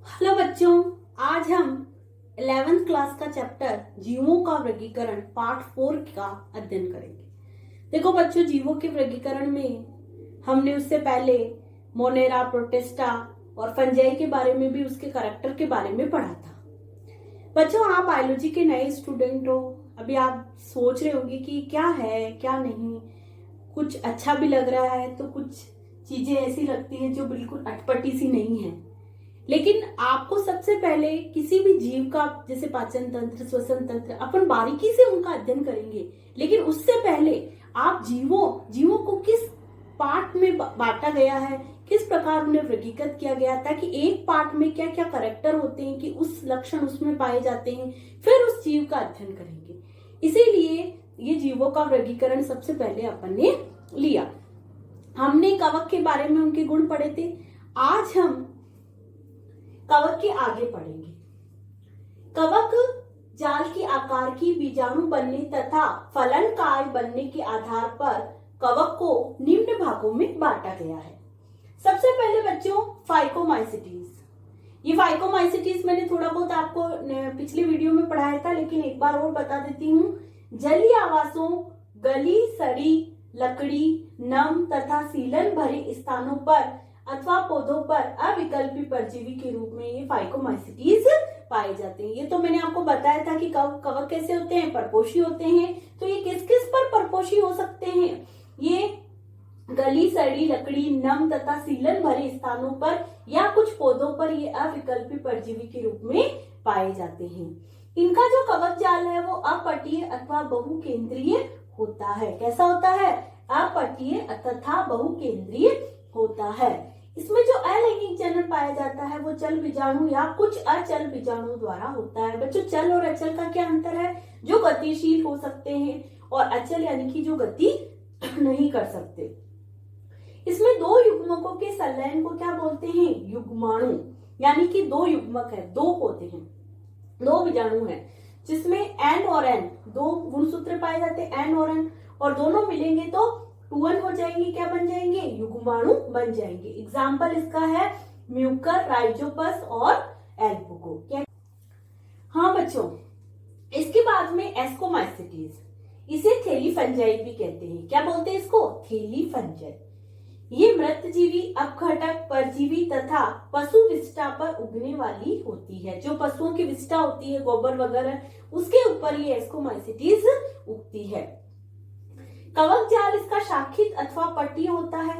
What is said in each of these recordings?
Hello बच्चों, आज हम 11th क्लास का चैप्टर जीवों का वर्गीकरण पार्ट 4 का अध्ययन करेंगे। देखो बच्चों, जीवों के वर्गीकरण में हमने उससे पहले मोनेरा, प्रोटिस्टा और फंजाई के बारे में भी, उसके करैक्टर के बारे में पढ़ा था। बच्चों, आप बायोलॉजी के नए स्टूडेंट हो। अभी आप सोच रहे होंगे कि क्या है क्या नहीं, कुछ अच्छा भी लग रहा है तो कुछ चीजें ऐसी लगती हैं जो बिल्कुल अटपटी सी नहीं है। लेकिन आपको सबसे पहले किसी भी जीव का, जैसे पाचन तंत्र, श्वसन तंत्र, अपन बारीकी से उनका अध्ययन करेंगे। लेकिन उससे पहले आप जीवों जीवों को किस पार्ट में बांटा गया है, किस प्रकार उन्हें वर्गीकृत किया गया, ताकि एक पार्ट में क्या क्या कैरेक्टर होते हैं कि उस लक्षण उसमें पाए जाते हैं, फिर उस जीव का अध्ययन करेंगे। इसीलिए ये जीवों का वर्गीकरण सबसे पहले अपन ने लिया। हमने कवक के बारे में उनके गुण पढ़े थे। आज हम कवक के आगे पढ़ेंगे। कवक जाल के आकार की, बीजाणु बनने तथा फलनकाय बनने के आधार पर कवक को निम्न भागों में बांटा गया है। सबसे पहले बच्चों, फाइकोमाइसिटीज। ये फाइकोमाइसिटीज मैंने थोड़ा बहुत आपको पिछले वीडियो में पढ़ाया था, लेकिन एक बार और बता देती हूँ। जलीय आवासों, गली सड़ी लकड़ी, नम तथा सीलन भरे स्थानों पर अथवा पौधों पर अविकल्पी परजीवी के रूप में ये फाइकोमाइसिटीज पाए जाते हैं। ये तो मैंने आपको बताया था कि कवक कैसे होते हैं, परपोषी होते हैं। तो ये किस किस पर परपोषी हो सकते हैं? ये गली सड़ी लकड़ी, नम तथा सीलन भरे स्थानों पर या कुछ पौधों पर ये अविकल्पी परजीवी के रूप में पाए जाते हैं। इनका जो कवक जाल है वो अपटीय अथवा बहुकेंद्रीय होता है। कैसा होता है? अपटीय तथा बहुकेंद्रीय होता है। इसमें जो अलैंगिक जनन पाया जाता है वो चल बीजाणु या कुछ अचल बीजाणु द्वारा होता है। बच्चों, चल और अचल का क्या अंतर है? जो गतिशील हो सकते हैं और अचल यानी कि जो गति नहीं कर सकते। इसमें दो युग्मकों के संलयन को क्या बोलते हैं? युग्माणु। यानी कि दो युग्मक है, दो होते हैं, दो बीजाणु है, जिसमें एन और एन दो गुणसूत्र पाए जाते हैं, एन और एन, और दोनों मिलेंगे तो 2n हो जाएंगे। क्या बन जाएंगे? युग्माणु बन जाएंगे। एग्जाम्पल इसका है म्यूकर, राइजोपस और एल्बुको। क्या? हाँ बच्चों, इसके बाद में एस्कोमाइसिटीज, इसे थैलीफंजाई भी कहते हैं। क्या बोलते हैं इसको? थैलीफंजाई। ये मृतजीवी, अपघटक, परजीवी तथा पशु विष्ठा पर उगने वाली होती है। जो पशुओं की विष्ठा होती है, गोबर वगैरह, उसके ऊपर ये एस्कोमाइसिटीज उगती है। कवक जाल इसका शाखित अथवा पट्टी होता है।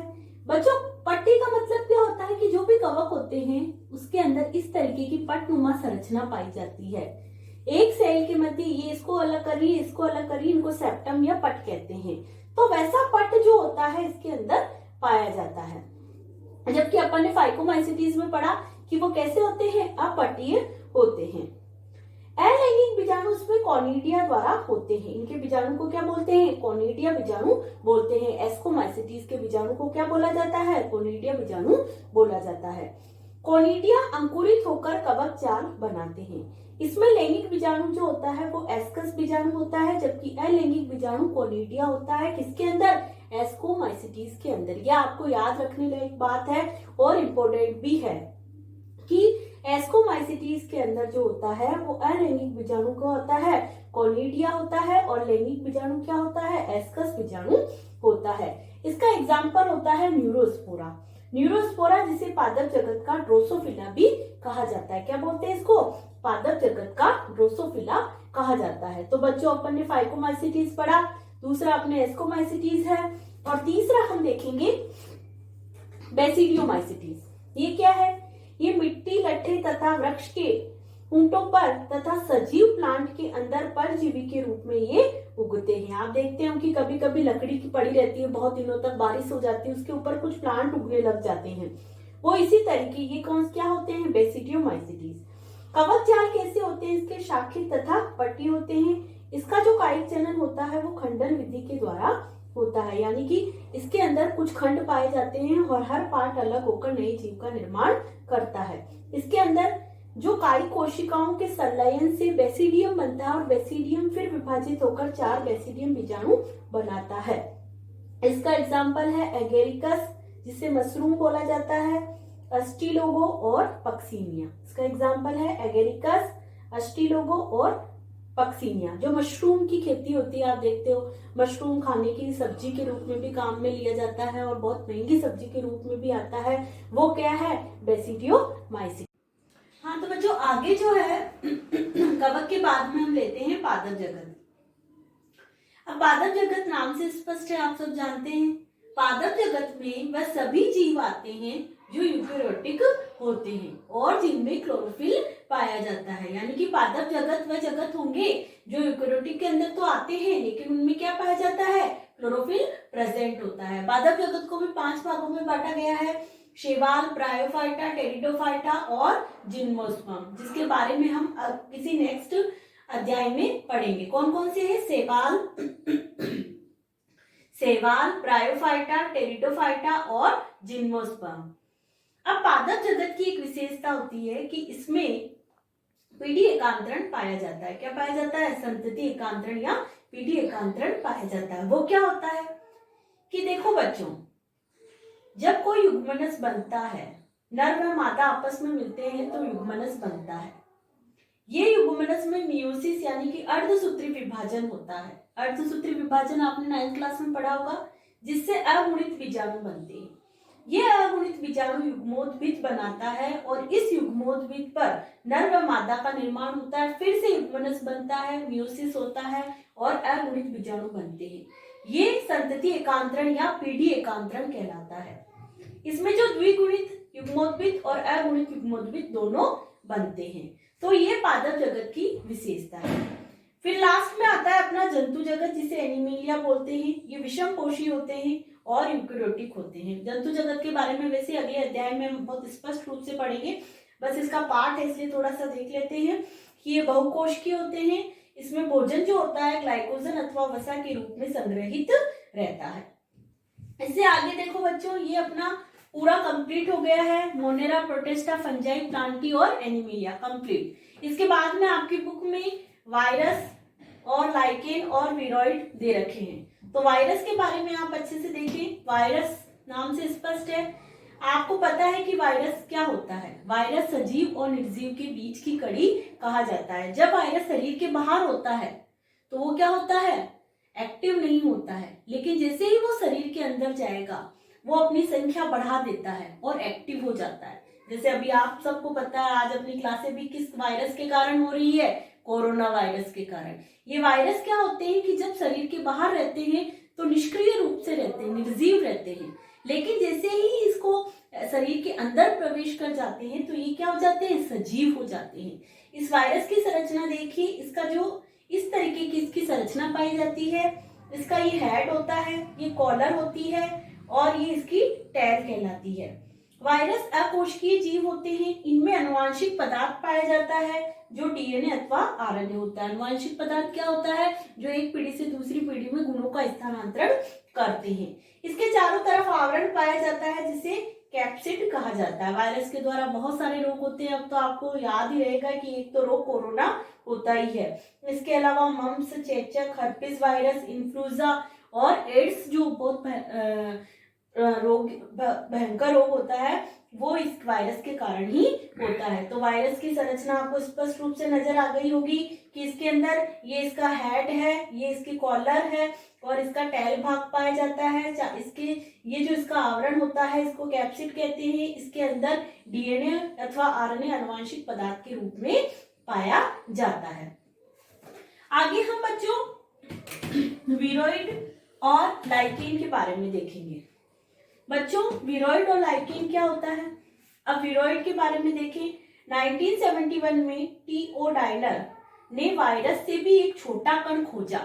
बच्चों, पट्टी का मतलब क्या होता है कि जो भी कवक होते हैं उसके अंदर इस तरीके की पटनुमा संरचना पाई जाती है। एक सेल के मध्य ये इसको अलग करिए, इसको अलग करिए, इनको सेप्टम या पट कहते हैं। तो वैसा पट जो होता है इसके अंदर पाया जाता है। जबकि अपन ने फाइकोमाइसिटीज में पढ़ा कि वो कैसे होते हैं? अपटीय होते हैं। अलैंगिक बीजाणु उसमें कॉनिडिया द्वारा होते हैं। इनके बीजाणु को क्या बोलते हैं? कॉनिडिया बीजाणु बोलते हैं। एस्कोमाइसिटीज के बीजाणु को क्या बोला जाता है? कॉनिडिया बीजाणु बोला जाता है। कॉनिडिया अंकुरित होकर कवक जाल बनाते हैं। इसमें लैंगिक बीजाणु जो होता है वो एस्कस बीजाणु होता है, जबकि अलैंगिक बीजाणु कॉनिडिया होता है। किसके अंदर? एस्कोमाइसिटीज के अंदर। यह आपको याद रखने लायक बात है और इम्पोर्टेंट भी है कि एस्कोमाइसिटीज के अंदर जो होता है वो अलैंगिक बीजाणु का होता है, कॉनिडिया होता है, और लैंगिक बीजाणु क्या होता है? एस्कस बीजाणु होता है। इसका एग्जाम्पल होता है न्यूरोस्पोरा। न्यूरोस्पोरा जिसे पादप जगत का ड्रोसोफिला भी कहा जाता है। क्या बोलते हैं इसको? पादप जगत का ड्रोसोफिला कहा जाता है। तो बच्चों, अपन ने फाइकोमाइसिटीज पढ़ा, दूसरा अपने एस्कोमाइसिटीज है, और तीसरा हम देखेंगे बेसिडियोमाइसिटीज। ये क्या है? ये मिट्टी, लट्ठे तथा वृक्ष के ऊंटों पर तथा सजीव प्लांट के अंदर परजीवी के रूप में ये उगते हैं। आप देखते हो कि कभी कभी लकड़ी की पड़ी रहती है, बहुत दिनों तक बारिश हो जाती है, उसके ऊपर कुछ प्लांट उगने लग जाते हैं। वो इसी तरीके ये कौन क्या होते हैं? बेसिडियोमाइसिटीज। कवक जाल कैसे होते हैं? इसके शाखित तथा पट्टी होते हैं। इसका जो कायिक चलन होता है वो खंडन विधि के द्वारा होता है, यानी कि इसके अंदर कुछ खंड पाए जाते हैं और हर पार्ट अलग होकर नए जीव का निर्माण करता है। इसके अंदर जो कायिक कोशिकाओं के संलयन से बेसिडियम बनता है और बेसिडियम फिर विभाजित होकर 4 बेसिडियम बीजाणु बनाता है। इसका एग्जाम्पल है एगेरिकस, जिसे मशरूम बोला जाता है, अस्टिलोगो और पक्सीनिया। इसका एग्जाम्पल है एगेरिकस, अस्टिलोगो और पक्सीनिया। जो मशरूम की खेती होती है, आप देखते हो मशरूम खाने की सब्जी के रूप में भी काम में लिया जाता है और बहुत महंगी सब्जी के रूप में भी आता है, वो क्या है, बेसिडियोमाइसिस। हाँ तो बच्चों आगे जो है कवक के बाद में हम लेते हैं पादप जगत। अब पादप जगत नाम से स्पष्ट है, आप सब जानते हैं पादप जगत में वह सभी जीव आते हैं जो यूकेरियोटिक होते हैं और जिनमें क्लोरोफिल पाया जाता है। यानी कि पादप जगत वह जगत होंगे जो यूकेरियोटिक के अंदर तो आते हैं लेकिन उनमें क्या पाया जाता है, क्लोरोफिल प्रेजेंट होता है। पादप जगत को भी 5 भागों में बांटा गया है, शैवाल, ब्रायोफाइटा, टेरिडोफाइटा और जिम्नोस्पर्म, जिसके बारे में हम किसी नेक्स्ट अध्याय में पढ़ेंगे। कौन कौन से हैं, शैवाल, ब्रायोफाइटा, टेरिडोफाइटा और जिम्नोस्पर्म। अब पादप जगत की एक विशेषता होती है कि इसमें पीढ़ी एकांतरण पाया जाता है। क्या पाया जाता है, संतति एकांतरण या पीढ़ी एकांतरण पाया जाता है। वो क्या होता है कि देखो बच्चों, जब कोई युग्मनज बनता है, नर व मादा आपस में मिलते हैं तो युग्मनज बनता है। ये युग्मनज में मियोसिस यानी कि अर्धसूत्री विभाजन होता है। अर्धसूत्री विभाजन आपने 9th क्लास में पढ़ा होगा, जिससे अगुणित बीजाणु बनते हैं। ये अगुणित बीजाणु युग्मोद्भिद बनाता है और इस युग्मोद्भिद पर नर व मादा का निर्माण होता है, फिर से युग्मनज बनता है, मियोसिस होता है और अगुणित बीजाणु बनते हैं। ये संतति एकांतरण या पीढ़ी एकांतरण कहलाता है। इसमें जो द्विगुणित युग्मोद्भिद और अगुणित युग्मोद्भिद दोनों बनते हैं। तो ये पादप जगत की विशेषता है। फिर लास्ट में आता है अपना जंतु जगत, जिसे एनिमेलिया बोलते हैं। ये विषम पोषी होते हैं और यूकेरियोटिक होते हैं। जंतु जगत के बारे में वैसे अगले अध्याय में हम बहुत स्पष्ट रूप से पढ़ेंगे, बस इसका पार्ट है इसलिए थोड़ा सा देख लेते हैं कि ये बहुकोशिकीय होते हैं। इसमें भोजन जो होता है ग्लाइकोजन अथवा वसा के रूप में संग्रहित रहता है। इससे आगे देखो बच्चों, ये अपना पूरा कंप्लीट हो गया है, मोनेरा, प्रोटिस्टा, फंजाई, प्लांटी और एनिमेलिया कंप्लीट। इसके बाद में आपकी बुक में वायरस और लाइकेन और विरोइड दे रखे हैं। तो वायरस के बारे में आप अच्छे से देखें, वायरस नाम से स्पष्ट है, आपको पता है कि वायरस क्या होता है। वायरस सजीव और निर्जीव के बीच की कड़ी कहा जाता है। जब वायरस शरीर के बाहर होता है तो वो क्या होता है, एक्टिव नहीं होता है, लेकिन जैसे ही वो शरीर के अंदर जाएगा वो अपनी संख्या बढ़ा देता है और एक्टिव हो जाता है। जैसे अभी आप सबको पता है, आज अपनी क्लासें भी किस वायरस के कारण हो रही है, कोरोना वायरस के कारण। ये वायरस क्या होते हैं कि जब शरीर के बाहर रहते हैं तो निष्क्रिय रूप से रहते हैं, निर्जीव रहते हैं, लेकिन जैसे ही इसको शरीर के अंदर प्रवेश कर जाते हैं तो ये क्या हो जाते हैं, सजीव हो जाते हैं। इस वायरस की संरचना देखिए, इसका जो इस तरीके की इसकी संरचना पाई जाती है। इसका ये हेड होता है, ये कॉलर होती है और ये इसकी टैल कहलाती है। वायरस अकोशिकीय जीव होते हैं, इनमें अनुवांशिक पदार्थ पाया जाता है जो डीएनए अथवा आरएनए होता है। अनुवांशिक पदार्थ क्या होता है, जो एक पीढ़ी से दूसरी पीढ़ी में गुणों का स्थानांतरण करते हैं। इसके चारों तरफ आवरण पाया जाता है जिसे कैप्सिड कहा जाता है। वायरस के द्वारा बहुत सारे रोग होते हैं, अब तो आपको याद ही रहेगा कि एक तो रोग कोरोना होता ही है, इसके अलावा मम्प्स, चेचक, हर्पिस वायरस, इन्फ्लुएंजा और एड्स जो बहुत रोग भयंकर रोग होता है वो इस वायरस के कारण ही होता है। तो वायरस की संरचना आपको स्पष्ट रूप से नजर आ गई होगी कि इसके अंदर ये इसका हेड है, ये इसकी कॉलर है और इसका टैल भाग पाया जाता है। इसके ये जो इसका आवरण होता है इसको कैप्सिड कहते हैं। इसके अंदर डीएनए अथवा आरएनए अनुवांशिक पदार्थ के रूप में पाया जाता है। आगे हम बच्चों विरोइड और लाइकेन के बारे में देखेंगे। बच्चों विरोइड और लाइकेन क्या होता है, अब विरोइड के बारे में देखें। 1971 में टी.ओ. डायनर ने वायरस से भी एक छोटा कण खोजा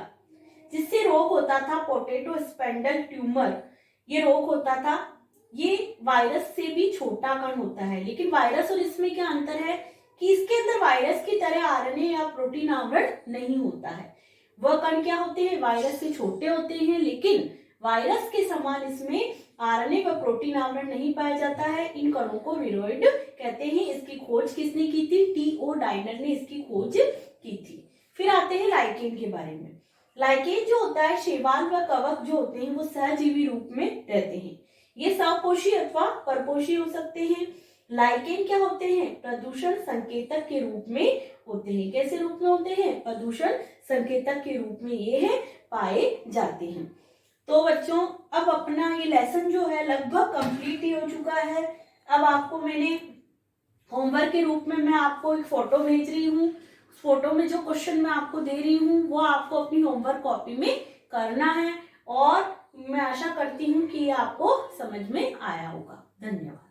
जिससे रोग होता था पोटैटो स्पेंडल ट्यूमर। ये रोग होता था, ये वायरस से भी छोटा कण होता है। लेकिन वायरस और इसमें क्या अंतर है कि इसके अंदर वायरस की तरह आरएनए या प्रोटीन आवरण नहीं होता है। वह कण क्या होते हैं, वायरस से छोटे होते हैं, लेकिन वायरस के समान इसमें आरएनए व प्रोटीन आवरण नहीं पाया जाता है। इन कणों को विरोइड कहते हैं। इसकी खोज किसने की थी, टी.ओ. डायनर ने इसकी खोज की थी। फिर आते हैं लाइकेन के बारे में। लाइकेन जो होता है, शैवाल व कवक जो होते हैं वो सहजीवी रूप में रहते हैं। ये सपोषी अथवा परपोषी हो सकते हैं। लाइकेन क्या होते हैं? प्रदूषण संकेतक के रूप में होते हैं। कैसे रूप में होते हैं? प्रदूषण संकेतक के रूप में ये है पाए जाते हैं। तो बच्चों अब अपना ये लेसन जो है लगभग कंप्लीट ही हो चुका है। अब आपको मैंने होमवर्क के रूप में मैं आपको एक फोटो भेज रही हूँ। फोटो में जो क्वेश्चन मैं आपको दे रही हूँ वो आपको अपनी होमवर्क कॉपी में करना है और मैं आशा करती हूँ कि ये आपको समझ में आया होगा। धन्यवाद।